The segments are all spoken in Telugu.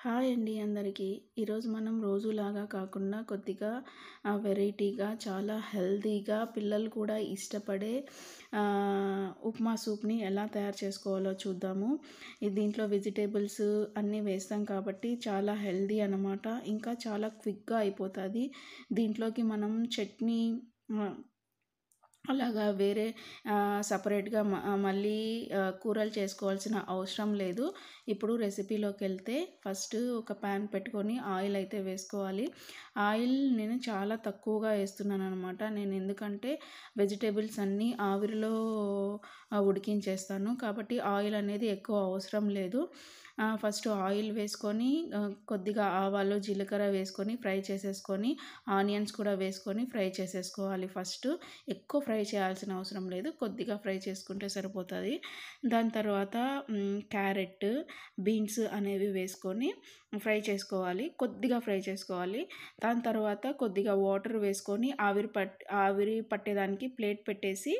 హాయ్ అండి అందరికీ. ఈరోజు మనం రోజులాగా కాకుండా కొద్దిగా వెరైటీగా చాలా హెల్తీగా పిల్లలు కూడా ఇష్టపడే ఉప్మా సూప్ని ఎలా తయారు చేసుకోవాలో చూద్దాము. దీంట్లో వెజిటేబుల్స్ అన్నీ వేస్తాం కాబట్టి చాలా హెల్తీ అన్నమాట. ఇంకా చాలా క్విక్గా అయిపోతుంది. దీంట్లోకి మనం చట్నీ అలాగా వేరే సపరేట్గా మళ్ళీ కూరలు చేసుకోవాల్సిన అవసరం లేదు. ఇప్పుడు రెసిపీలోకి వెళ్తే ఫస్ట్ ఒక ప్యాన్ పెట్టుకొని ఆయిల్ అయితే వేసుకోవాలి. ఆయిల్ నేను చాలా తక్కువగా వేస్తున్నాను అనమాట. నేను ఎందుకంటే వెజిటేబుల్స్ అన్నీ ఆవిరిలో ఉడికించేస్తాను కాబట్టి ఆయిల్ అనేది ఎక్కువ అవసరం లేదు. ఫస్ట్ ఆయిల్ వేసుకొని కొద్దిగా ఆవాలు జీలకర్ర వేసుకొని ఫ్రై చేసేసుకొని ఆనియన్స్ కూడా వేసుకొని ఫ్రై చేసేసుకోవాలి. ఫస్ట్ ఎక్కువ ఫ్రై చేయాల్సిన అవసరం లేదు, కొద్దిగా ఫ్రై చేసుకుంటే సరిపోతుంది. దాని తర్వాత క్యారెట్ బీన్స్ అనేవి వేసుకొని ఫ్రై చేసుకోవాలి, కొద్దిగా ఫ్రై చేసుకోవాలి. దాని తర్వాత కొద్దిగా వాటర్ వేసుకొని ఆవిరి పట్టేదానికి ప్లేట్ పెట్టేసి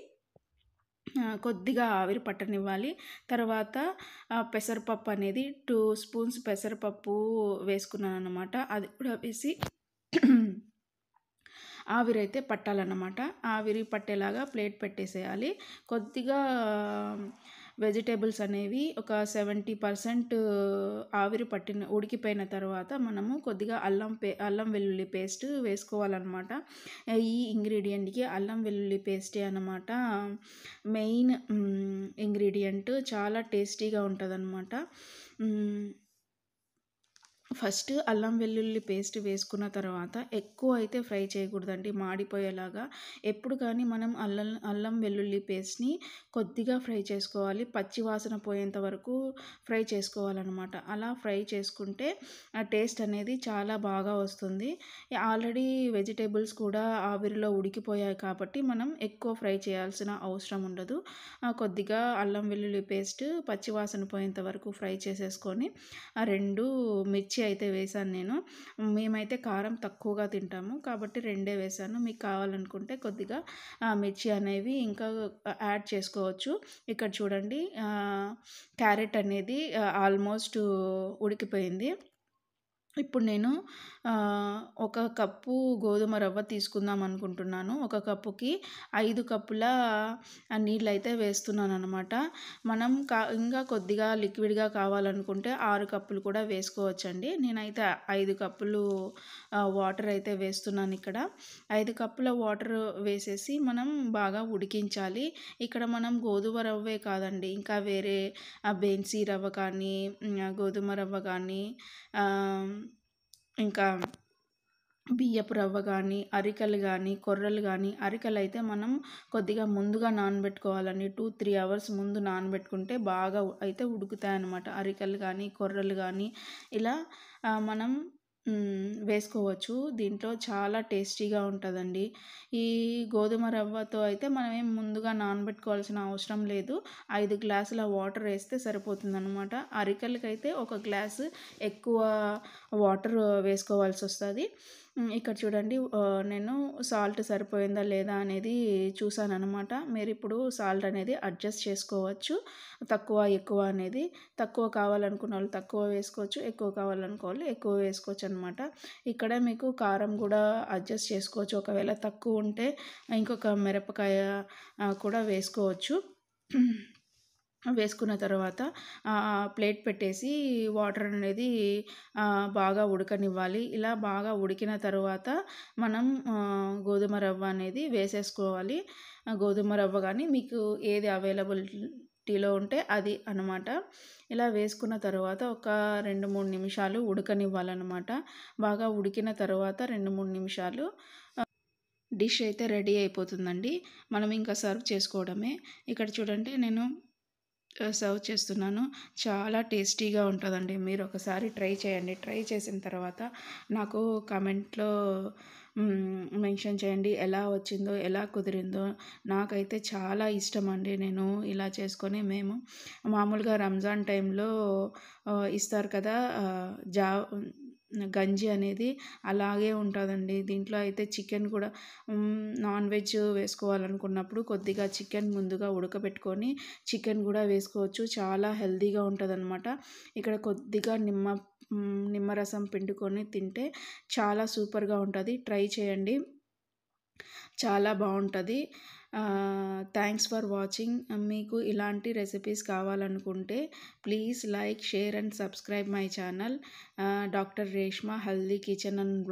కొద్దిగా ఆవిరి పట్టనివ్వాలి. తర్వాత పెసరపప్పు అనేది 2 స్పూన్స్ పెసరపప్పు వేసుకున్నాను అన్నమాట. అది కూడా వేసి ఆవిరైతే పట్టాలన్నమాట. ఆవిరి పట్టేలాగా ప్లేట్ పెట్టేసేయాలి. కొద్దిగా వెజిటేబుల్స్ అనేవి ఒక 70% ఆవిరి ఉడికిపోయిన తర్వాత మనము కొద్దిగా అల్లం వెల్లుల్లి పేస్ట్ వేసుకోవాలన్నమాట. ఈ ఇంగ్రీడియంట్కి అల్లం వెల్లుల్లి పేస్టే అన్నమాట మెయిన్ ఇంగ్రీడియంట్. చాలా టేస్టీగా ఉంటుంది అన్నమాట. ఫస్ట్ అల్లం వెల్లుల్లి పేస్ట్ వేసుకున్న తర్వాత ఎక్కువ అయితే ఫ్రై చేయకూడదండి, మాడిపోయేలాగా. ఎప్పుడు కానీ మనం అల్లం వెల్లుల్లి పేస్ట్ని కొద్దిగా ఫ్రై చేసుకోవాలి, పచ్చి వాసన పోయేంత వరకు ఫ్రై చేసుకోవాలన్నమాట. అలా ఫ్రై చేసుకుంటే ఆ టేస్ట్ అనేది చాలా బాగా వస్తుంది. ఆల్రెడీ వెజిటేబుల్స్ కూడా ఆవిరిలో ఉడికిపోయాయి కాబట్టి మనం ఎక్కువ ఫ్రై చేయాల్సిన అవసరం ఉండదు. కొద్దిగా అల్లం వెల్లుల్లి పేస్ట్ పచ్చి వాసన పోయేంత వరకు ఫ్రై చేసేసుకొని ఆ 2 మిర్చి అయితే వేసాను నేను. మేమైతే కారం తక్కువగా తింటాము కాబట్టి 2 వేసాను. మీకు కావాలనుకుంటే కొద్దిగా మిర్చి అనేవి ఇంకా యాడ్ చేసుకోవచ్చు. ఇక్కడ చూడండి, క్యారెట్ అనేది ఆల్మోస్ట్ ఉడికిపోయింది. ఇప్పుడు నేను 1 కప్పు గోధుమ రవ్వ తీసుకుందాం అనుకుంటున్నాను. 1 కప్పుకి 5 కప్పుల నీళ్ళు అయితే వేస్తున్నాను అనమాట. మనం ఇంకా కొద్దిగా లిక్విడ్గా కావాలనుకుంటే 6 కప్పులు కూడా వేసుకోవచ్చండి. నేనైతే 5 కప్పులు వాటర్ అయితే వేస్తున్నాను ఇక్కడ. 5 కప్పుల వాటర్ వేసేసి మనం బాగా ఉడికించాలి. ఇక్కడ మనం గోధుమ రవ్వే కాదండి, ఇంకా వేరే బెన్సీ రవ్వ కానీ గోధుమ రవ్వ కానీ ఇంకా బియ్యపు రవ్వ కానీ అరికలు కానీ కొర్రలు కానీ, అరికలు అయితే మనం కొద్దిగా ముందుగా నానబెట్టుకోవాలండి. 2-3 అవర్స్ ముందు నానబెట్టుకుంటే బాగా అయితే ఉడుకుతాయి అన్నమాట. అరికలు కానీ కొర్రలు కానీ ఇలా మనం వేసుకోవచ్చు. దీంట్లో చాలా టేస్టీగా ఉంటుందండి. ఈ గోధుమ రవ్వతో అయితే మనం ఏం ముందుగా నానబెట్టుకోవాల్సిన అవసరం లేదు. 5 గ్లాసుల వాటర్ వేస్తే సరిపోతుందన్నమాట. అరికలకైతే 1 గ్లాసు ఎక్కువ వాటర్ వేసుకోవాల్సి వస్తుంది. ఇక్కడ చూడండి, నేను సాల్ట్ సరిపోయిందా లేదా అనేది చూసాను అనమాట. మీరు ఇప్పుడు సాల్ట్ అనేది అడ్జస్ట్ చేసుకోవచ్చు, తక్కువ ఎక్కువ అనేది. తక్కువ కావాలనుకున్న వాళ్ళు తక్కువ వేసుకోవచ్చు, ఎక్కువ కావాలనుకున్న వాళ్ళు ఎక్కువ వేసుకోవచ్చు అనమాట. ఇక్కడ మీకు కారం కూడా అడ్జస్ట్ చేసుకోవచ్చు. ఒకవేళ తక్కువ ఉంటే ఇంకొక మిరపకాయ కూడా వేసుకోవచ్చు. వేసుకున్న తర్వాత ప్లేట్ పెట్టేసి వాటర్ అనేది బాగా ఉడకనివ్వాలి. ఇలా బాగా ఉడికిన తర్వాత మనం గోధుమ రవ్వ అనేది వేసేసుకోవాలి. గోధుమ రవ్వ కానీ మీకు ఏది అవైలబిలిటీలో ఉంటే అది అన్నమాట. ఇలా వేసుకున్న తర్వాత ఒక 2-3 నిమిషాలు ఉడకనివ్వాలన్నమాట. బాగా ఉడికిన తర్వాత 2-3 నిమిషాలు డిష్ అయితే రెడీ అయిపోతుందండి. మనం ఇంకా సర్వ్ చేసుకోవడమే. ఇక్కడ చూడండి, నేను సర్వ్ చేస్తున్నాను. చాలా టేస్టీగా ఉంటుందండి. మీరు ఒకసారి ట్రై చేయండి. ట్రై చేసిన తర్వాత నాకు కామెంట్లో మెన్షన్ చేయండి. ఎలా వచ్చిందో, ఎలా కుదిరిందో. నాకైతే చాలా ఇష్టమండి. నేను ఇలా చేసుకొని మేము మామూలుగా రంజాన్ టైంలో ఇస్తారు కదా! గంజి అనేది అలాగే ఉంటుందండి. దీంట్లో అయితే చికెన్ కూడా నాన్ వెజ్ వేసుకోవాలనుకున్నప్పుడు కొద్దిగా చికెన్ ముందుగా ఉడకబెట్టుకొని చికెన్ కూడా వేసుకోవచ్చు. చాలా హెల్తీగా ఉంటుందన్నమాట. ఇక్కడ కొద్దిగా నిమ్మరసం పిండుకొని తింటే చాలా సూపర్గా ఉంటుంది. ట్రై చేయండి, చాలా బాగుంటుంది. Thanks for watching. మీకు ఇలాంటి రెసిపీస్ కావాలనుకుంటే please like, share and subscribe my channel doctor Reshma healthy kitchen and